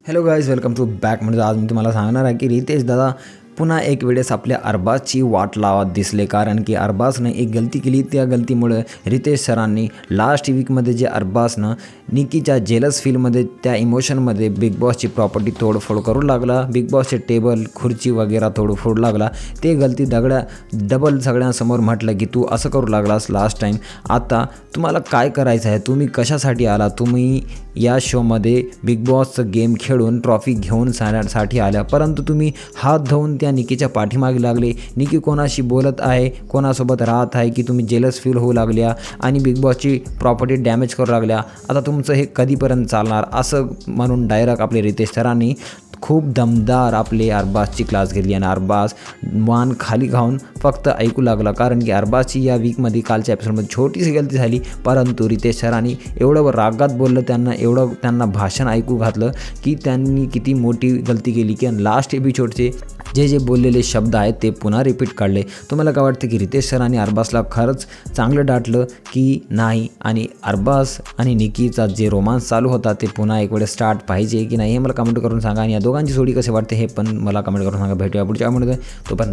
Hello guys, welcome to back. म्हणजे आज मी तुम्हाला सांगणार आहे की रितेश दादा पुन्हा एक वेळेस आपल्या अरबाजची वाट लावत दिसले. कारण की अरबाजनं एक गलती केली. त्या गलतीमुळे रितेश सरांनी लास्ट वीकमध्ये जे अरबाजनं निकीच्या जेलस फीलमध्ये त्या इमोशनमध्ये बिग बॉसची प्रॉपर्टी तोडफोड करू लागला, बिग बॉसचे टेबल खुर्ची वगैरे तोडफोड लागला. ते गलती डबल सगळ्यांसमोर म्हटलं की तू असं करू लागलास लास्ट टाईम. आता तुम्हाला काय करायचं आहे, तुम्ही कशासाठी आला, तुम्ही या शोमध्ये बिग बॉसचं गेम खेळून ट्रॉफी घेऊन साठी आल्या, परंतु तुम्ही हात धुवून त्या निकीच्या पाठीमागे लागले. निकी कोणाशी बोलत आहे, कोणासोबत राहत आहे की तुम्ही जेलस फील होऊ लागल्या आणि बिग बॉसची प्रॉपर्टी डॅमेज करू लागल्या. आता तुमचं हे कधीपर्यंत चालणार, असं म्हणून डायरेक्ट आपले रितेश सरांनी खूप दमदार आपले अरबाजची क्लास घेतली आणि अरबाज मान खाली घालून फक्त ऐकू लागला. कारण की अरबाजची या वीकमध्ये कालच्या एपिसोडमध्ये छोटीशी गलती झाली, परंतु रितेश सरांनी एवढं रागात बोललं, त्यांना भाषण ऐकू घातलं की त्यांनी किती मोठी गलती केली की लास्ट एपिसोडचे जे बोललेले शब्द आहेत ते पुन्हा रिपीट काढले. तुम्हाला काय वाटतं की रितेश सरांनी अरबाजला खरंच चांगलं डाटलं की नाही, आणि अरबाज आणि निकीचा जे रोमांस चालू होता ते पुन्हा एक वेळेस स्टार्ट पाहिजे की नाही हे मला कमेंट करून सांगा. आणि या दोघांची जोडी कसे वाटते हे पण मला कमेंट करून सांगा. भेटूया पुढच्या व्हिडिओमध्ये. तोपर्यंत